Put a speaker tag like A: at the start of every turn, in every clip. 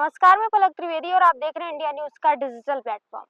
A: नमस्कार, मैं पलक त्रिवेदी और आप देख रहे हैं इंडिया न्यूज का डिजिटल प्लेटफॉर्म।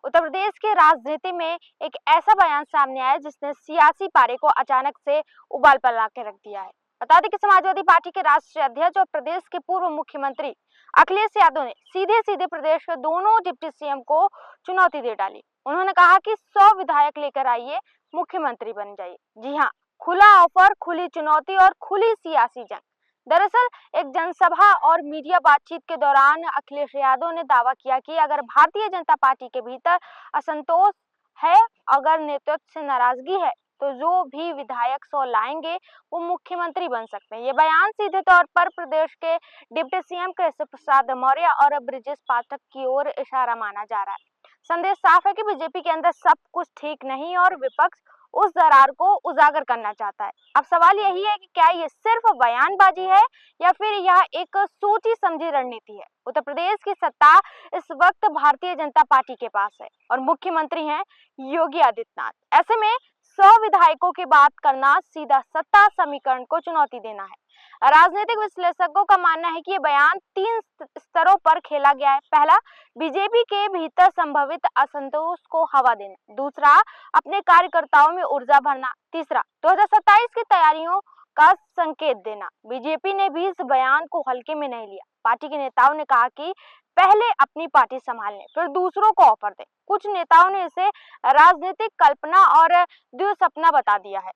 A: उत्तर प्रदेश के राजनीति में एक ऐसा बयान सामने आया है जिसने सियासी पारे को अचानक से उबाल पर ला के रख दिया है। बता दें कि समाजवादी पार्टी के राष्ट्रीय अध्यक्ष और प्रदेश के पूर्व मुख्यमंत्री अखिलेश यादव ने सीधे सीधे प्रदेश के दोनों डिप्टी सीएम को चुनौती दे डाली। उन्होंने कहा कि 100 विधायक लेकर आइए, मुख्यमंत्री बन जाइए। जी हाँ, खुला ऑफर, खुली चुनौती और खुली सियासी जंग। दरअसल एक जनसभा और मीडिया बातचीत के दौरान अखिलेश यादव ने दावा किया कि अगर भारतीय जनता पार्टी के भीतर असंतोष है, अगर नेतृत्व से नाराजगी है, तो जो भी विधायक 100 लाएंगे वो मुख्यमंत्री बन सकते हैं। ये बयान सीधे तौर पर प्रदेश के डिप्टी सीएम केशव प्रसाद मौर्य और ब्रजेश पाठक की ओर इशारा माना जा रहा है। संदेश साफ है कि बीजेपी के अंदर सब कुछ ठीक नहीं और विपक्ष उस दरार को उजागर करना चाहता है। अब सवाल यही है कि क्या ये सिर्फ बयानबाजी है या फिर यह एक सोची समझी रणनीति है। उत्तर प्रदेश की सत्ता इस वक्त भारतीय जनता पार्टी के पास है और मुख्यमंत्री हैं योगी आदित्यनाथ। ऐसे में 100 विधायकों की बात करना सीधा सत्ता समीकरण को चुनौती देना है। राजनीतिक विश्लेषकों का मानना है कि ये बयान 3 स्तरों पर खेला गया है। पहला, बीजेपी के भीतर संभवित असंतोष को हवा देना। दूसरा, अपने कार्यकर्ताओं में ऊर्जा भरना। तीसरा, 2027 की तैयारियों का संकेत देना। बीजेपी ने भी इस बयान को हल्के में नहीं लिया। पार्टी के नेताओं ने कहा कि पहले अपनी पार्टी संभालने, फिर दूसरों को ऑफर दें। कुछ नेताओं ने इसे राजनीतिक कल्पना और दुःस्वप्न बता दिया है।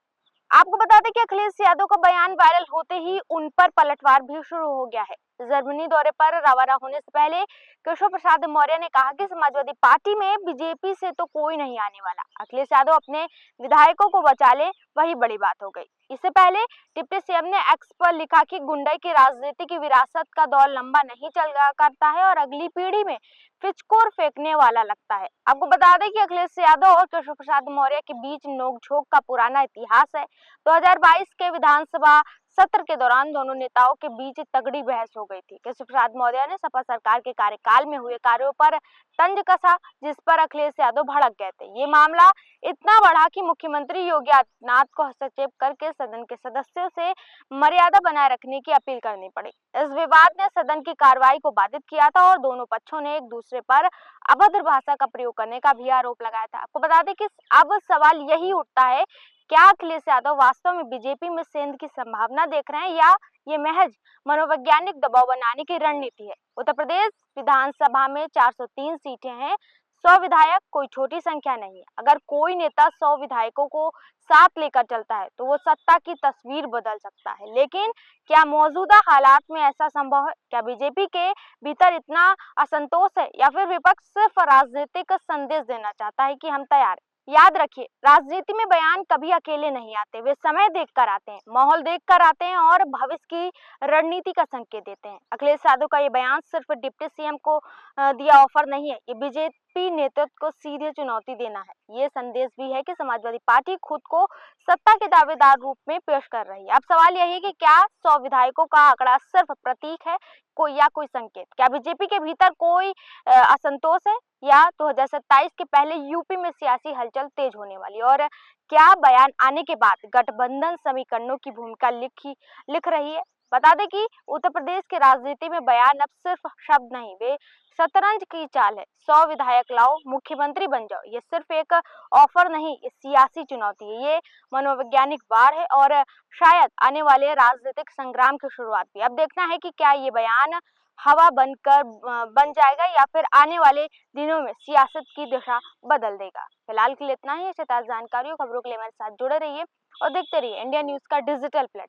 A: आपको बता दें कि अखिलेश यादव का बयान वायरल होते ही उन पर पलटवार भी शुरू हो गया है। जर्मनी दौरे पर रवाना होने से पहले केशव प्रसाद मौर्य ने कहा कि समाजवादी पार्टी में बीजेपी से तो कोई नहीं आने वाला। अखिलेश यादव अपने विधायकों को बचा ले, वही बड़ी बात हो गई। इससे पहले डिप्टी सीएम ने एक्स पर लिखा कि गुंडई की राजनीति की विरासत का दौर लंबा नहीं चला करता है और अगली पीढ़ी में पिचकोर फेंकने वाला लगता है। आपको बता दें कि अखिलेश यादव और केशव प्रसाद मौर्य के बीच नोकझोंक का पुराना इतिहास है। 2022 के विधानसभा सत्र के दौरान दोनों नेताओं के बीच तगड़ी बहस हो गई थी। केशव प्रसाद मौर्य ने सपा सरकार के कार्यकाल में हुए कार्यों पर तंज कसा, जिस पर अखिलेश यादव भड़क गए थे। ये मामला इतना बढ़ा कि मुख्यमंत्री योगी आदित्यनाथ को हस्तक्षेप करके सदन के सदस्यों से मर्यादा बनाए रखने की अपील करनी पड़ी। इस विवाद ने सदन की कार्रवाई को बाधित किया था और दोनों पक्षों ने एक दूसरे पर अभद्र भाषा का प्रयोग करने का भी आरोप लगाया था। आपको बता दें कि अब सवाल यही उठता है, क्या अखिलेश यादव वास्तव में बीजेपी में सेंध की संभावना देख रहे हैं या ये महज मनोवैज्ञानिक दबाव बनाने की रणनीति है। उत्तर प्रदेश विधानसभा में 403 सीटें हैं। 100 विधायक कोई छोटी संख्या नहीं है। अगर कोई नेता 100 विधायकों को साथ लेकर चलता है तो वो सत्ता की तस्वीर बदल सकता है। लेकिन क्या मौजूदा हालात में ऐसा संभव है? क्या बीजेपी के भीतर इतना असंतोष है या फिर विपक्ष सिर्फ राजनीतिक संदेश देना चाहता है कि हम तैयार हैं? याद रखिए, राजनीति में बयान कभी अकेले नहीं आते, वे समय देखकर आते हैं, माहौल देखकर आते हैं और भविष्य की रणनीति का संकेत देते हैं। अखिलेश यादव का ये बयान सिर्फ डिप्टी सीएम को दिया ऑफर नहीं है, ये बीजेपी नेतृत्व को सीधे चुनौती देना है। ये संदेश भी है कि समाजवादी पार्टी खुद को सत्ता के दावेदार रूप में पेश कर रही है। अब सवाल यही है कि क्या 100 विधायकों का आंकड़ा सिर्फ प्रतीक है कोई संकेत? क्या बीजेपी के भीतर कोई असंतोष है या 2027 के पहले यूपी में सियासी हलचल तेज होने वाली? और क्या बयान आने के बाद गठबंधन समीकरणों की भूमिका लिख रही है? बता दें कि उत्तर प्रदेश की राजनीति में बयान अब सिर्फ शब्द नहीं, वे शतरंज की चाल है। 100 विधायक लाओ, मुख्यमंत्री बन जाओ, ये सिर्फ एक ऑफर नहीं, ये सियासी चुनौती है, ये मनोवैज्ञानिक वार है और शायद आने वाले राजनीतिक संग्राम की शुरुआत भी। अब देखना है कि क्या ये बयान हवा बनकर बन जाएगा या फिर आने वाले दिनों में सियासत की दिशा बदल देगा। फिलहाल के लिए इतना ही। ऐसे ताज़ा जानकारी और खबरों के लिए हमारे साथ जुड़े रहिए और देखते रहिए इंडिया न्यूज का डिजिटल प्लेटफॉर्म।